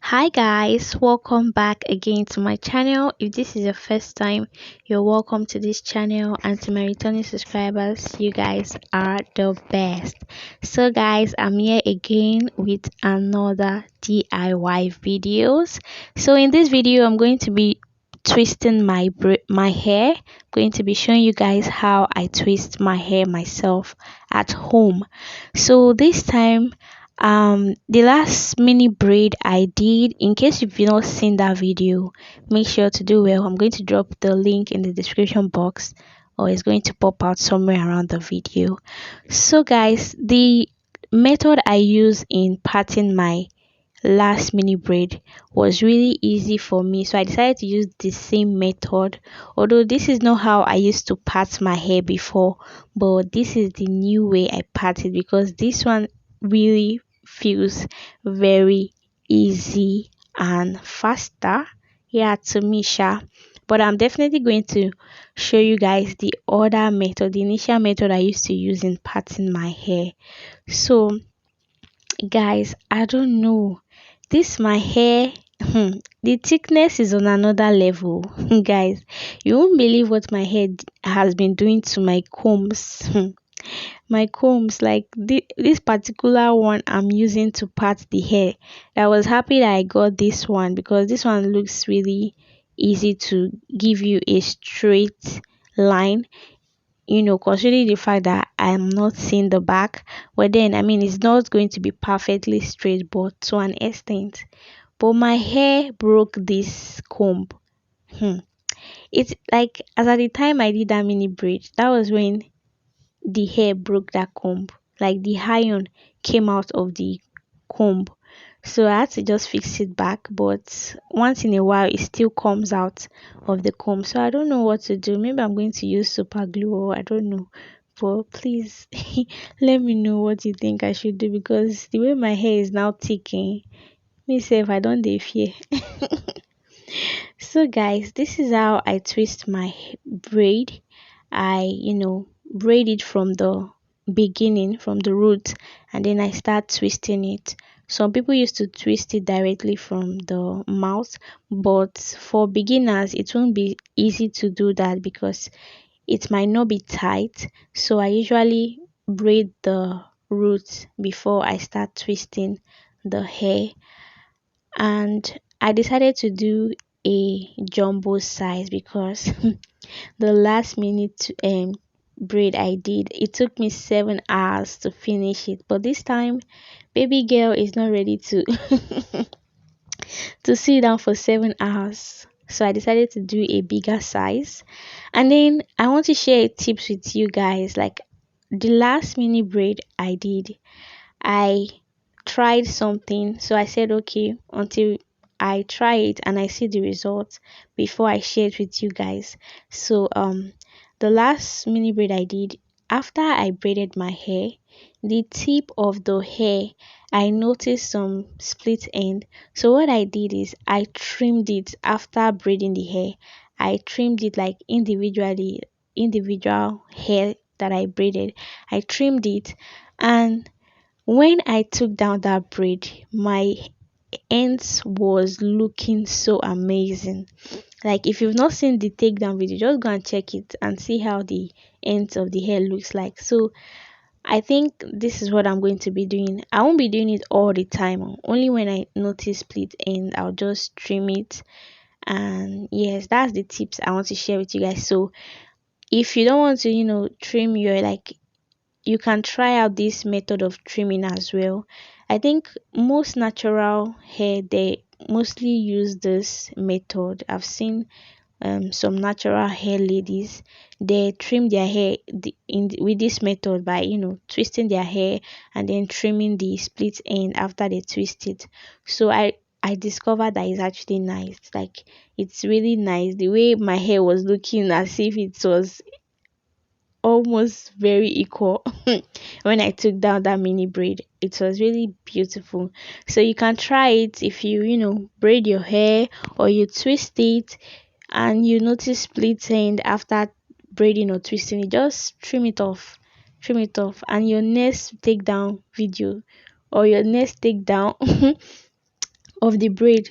Hi guys, welcome back again to my channel. If this is your first time, you're welcome to this channel, and to my returning subscribers, you guys are the best. So guys, I'm here again with another DIY videos. So in this video, I'm going to be twisting my hair. I'm going to be showing you guys how I twist my hair myself at home. So this time, the last mini braid I did, in case you've not seen that video, make sure to do well. I'm going to drop the link in the description box, or it's going to pop out somewhere around the video. So guys, the method I use in parting my last mini braid was really easy for me, so I decided to use the same method. Although this is not how I used to part my hair before, but this is the new way I part it, because this one really feels very easy and faster, yeah, to me sha. But I'm definitely going to show you guys the other method, the initial method I used to use in parting my hair. So guys, I don't know, this my hair, the thickness is on another level. Guys, you won't believe what my hair has been doing to my combs. My combs, like this particular one I'm using to part the hair. I was happy that I got this one, because this one looks really easy to give you a straight line, considering the fact that I'm not seeing the back. But then, I mean, it's not going to be perfectly straight, but to an extent. But my hair broke this comb. Hmm. It's like, as at the time I did that mini braid, that was when the hair broke that comb. Like the iron came out of the comb. So I had to just fix it back, but once in a while it still comes out of the comb. So I don't know what to do. Maybe I'm going to use super glue, or I don't know. But please let me know what you think I should do, because the way my hair is now ticking, me say if I don't dey fear. So guys, this is how I twist my braid. I braid it from the beginning, from the root, and then I start twisting it. Some people used to twist it directly from the mouth, but for beginners it won't be easy to do that, because it might not be tight. So I usually braid the roots before I start twisting the hair. And I decided to do a jumbo size, because the last minute braid I did, it took me 7 hours to finish it. But this time, baby girl is not ready to to sit down for 7 hours. So I decided to do a bigger size. And then I want to share tips with you guys. Like the last mini braid I did, I tried something. So I said, okay, until I try it and I see the results before I share it with you guys. So the last mini braid I did, after I braided my hair, the tip of the hair, I noticed some split end. So what I did is I trimmed it after braiding the hair. I trimmed it like individual hair that I braided. I trimmed it, and when I took down that braid, my ends was looking so amazing. Like if you've not seen the takedown video, just go and check it and see how the ends of the hair looks like. So I think this is what I'm going to be doing. I won't be doing it all the time. Only when I notice split end, I'll just trim it. And yes, that's the tips I want to share with you guys. So if you don't want to, trim your, like, you can try out this method of trimming as well. I think most natural hair, they mostly use this method. I've seen some natural hair ladies, they trim their hair with this method by twisting their hair and then trimming the split end after they twist it. So I discovered that it's actually nice. Like it's really nice. The way my hair was looking, as if it was almost very equal when I took down that mini braid. It was really beautiful. So you can try it if you braid your hair, or you twist it and you notice split end after braiding or twisting it. Just trim it off. Trim it off. And your next take down video, or your next take down of the braid.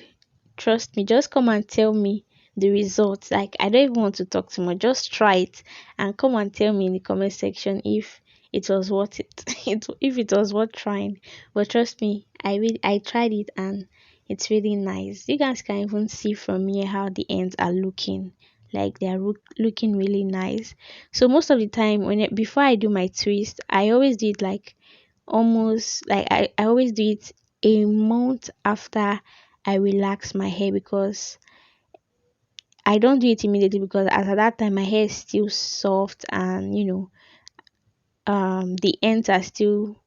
Trust me, just come and tell me the results. Like, I don't even want to talk too much. Just try it and come and tell me in the comment section if it was worth it. If it was worth trying. But trust me, I tried it and it's really nice. You guys can even see from here how the ends are looking. Like, they are looking really nice. So most of the time before I do my twist, I always do it like almost like I always do it a month after I relax my hair, because I don't do it immediately, because as at that time my hair is still soft, and the ends are still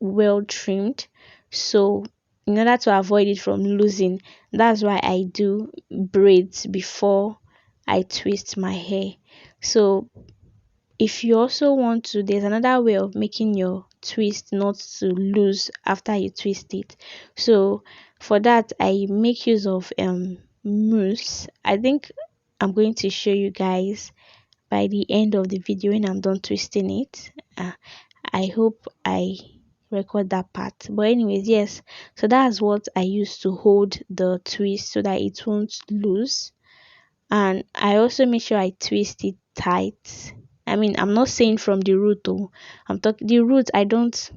well trimmed. So in order to avoid it from losing, that's why I do braids before I twist my hair. So if you also want to, there's another way of making your twist not to loose after you twist it. So for that, I make use of mousse. I think I'm going to show you guys by the end of the video when I'm done twisting it. I hope I record that part. But anyways, yes, so that's what I use to hold the twist so that it won't lose. And I also make sure I twist it tight. I mean, I'm not saying from the root though. I'm talking the root. I don't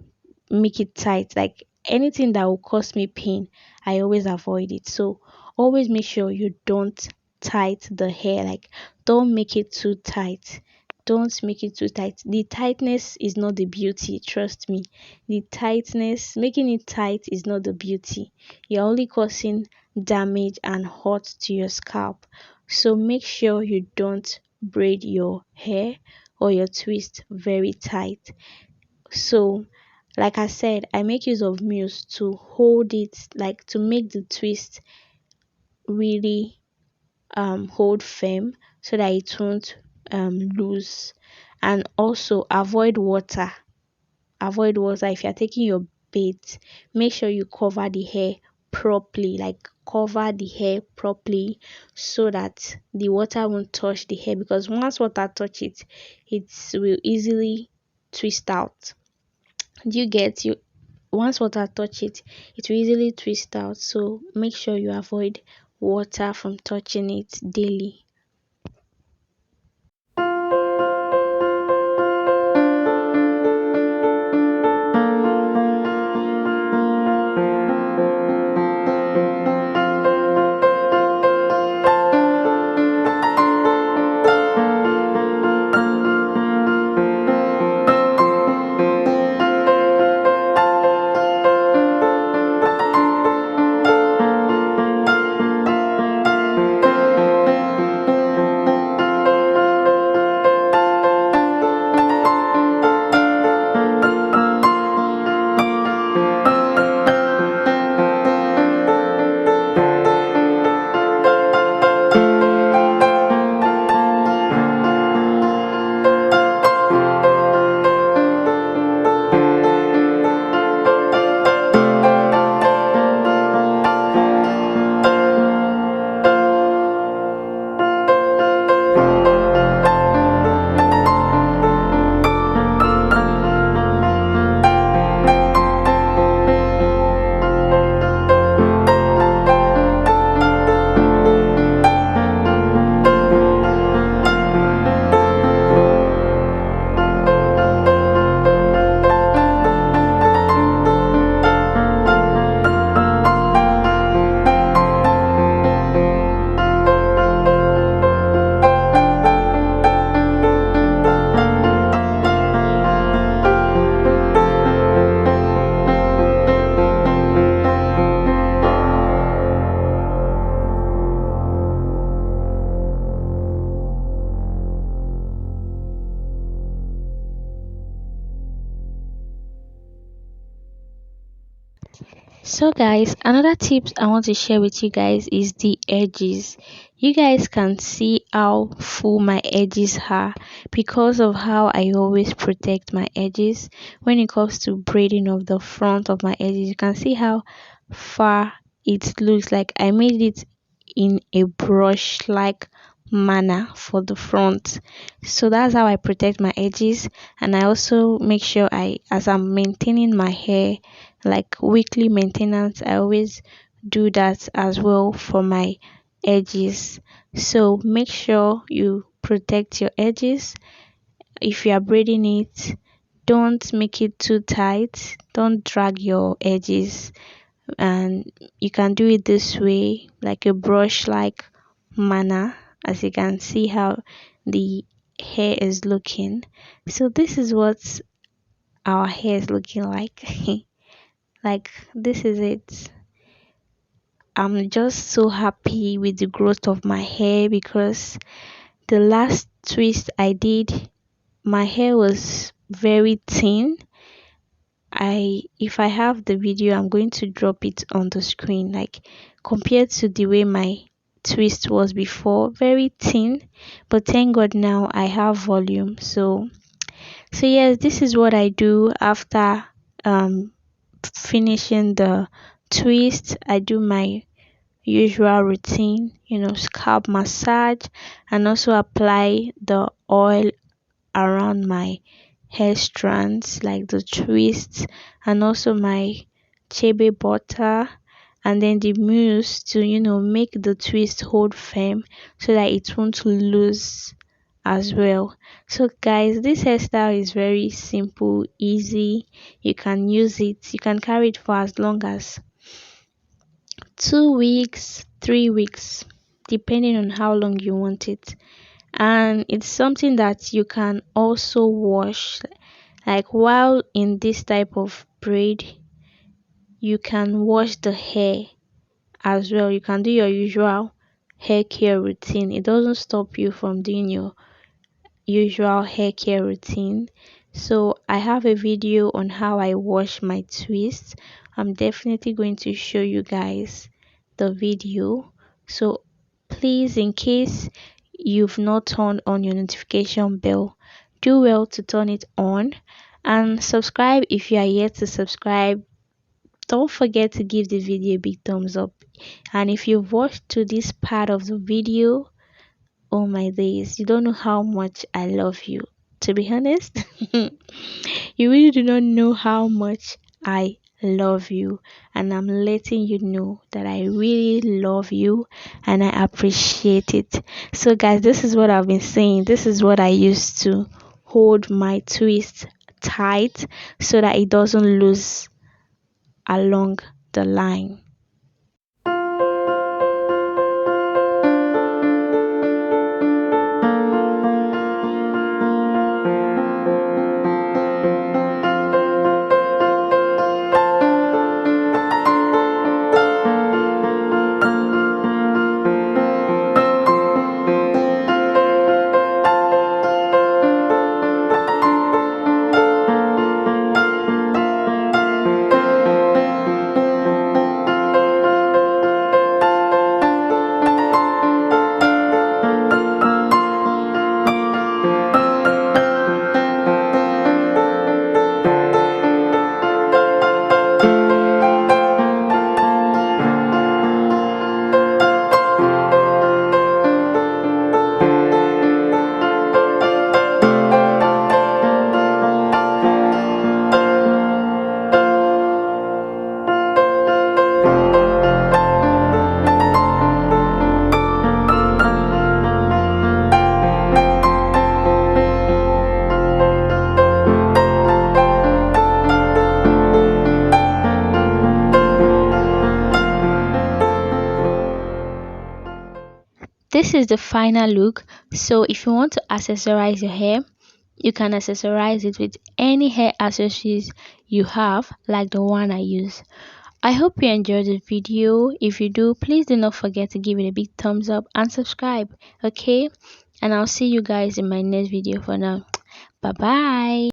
make it tight. Like, anything that will cause me pain, I always avoid it. So always make sure you don't tight the hair. Like, don't make it too tight. Don't make it too tight. The tightness is not the beauty. Trust me. The tightness, making it tight, is not the beauty. You're only causing damage and hurt to your scalp. So make sure you don't braid your hair or your twist very tight. So, like I said, I make use of mousse to hold it, like to make the twist really hold firm so that it won't lose. And also avoid water. Avoid water. If you're taking your bait, make sure you cover the hair properly, like cover the hair properly so that the water won't touch the hair, because once water touch it, it will easily twist out. Do you get you? Once water touch it, it will easily twist out. So make sure you avoid water from touching it daily. So guys, another tips I want to share with you guys is the edges. You guys can see how full my edges are because of how I always protect my edges. When it comes to braiding of the front of my edges, you can see how far it looks. Like, I made it in a brush like manner for the front. So that's how I protect my edges. And I also make sure, as I'm maintaining my hair, like weekly maintenance, I always do that as well for my edges. So make sure you protect your edges. If you are braiding it, don't make it too tight, don't drag your edges, and you can do it this way, like a brush like manner, as you can see how the hair is looking. So this is what our hair is looking like. Like, this is it. I'm just so happy with the growth of my hair, because the last twist I did, my hair was very thin. If I have the video, I'm going to drop it on the screen. Like, compared to the way my twist was before, very thin, but thank God now I have volume. So yes, this is what I do after um finishing the twist. I do my usual routine, scalp massage, and also apply the oil around my hair strands, like the twists, and also my chebe butter, and then the mousse to make the twist hold firm so that it won't lose as well. So guys, this hairstyle is very simple, easy. You can use it, you can carry it for as long as 2 weeks, 3 weeks, depending on how long you want it. And it's something that you can also wash. Like, while in this type of braid, you can wash the hair as well. You can do your usual hair care routine. It doesn't stop you from doing your usual hair care routine. So I have a video on how I wash my twists. I'm definitely going to show you guys the video. So please, in case you've not turned on your notification bell, do well to turn it on, and subscribe if you are yet to subscribe. Don't forget to give the video a big thumbs up. And if you've watched to this part of the video, oh my days, you don't know how much I love you. To be honest, you really do not know how much I love you. And I'm letting you know that I really love you and I appreciate it. So, guys, this is what I've been saying. This is what I used to hold my twist tight so that it doesn't lose along the line. This is the final look. So if you want to accessorize your hair, you can accessorize it with any hair accessories you have, like the one I use. I hope you enjoyed the video. If you do, please do not forget to give it a big thumbs up and subscribe. Okay, and I'll see you guys in my next video. For now, bye bye.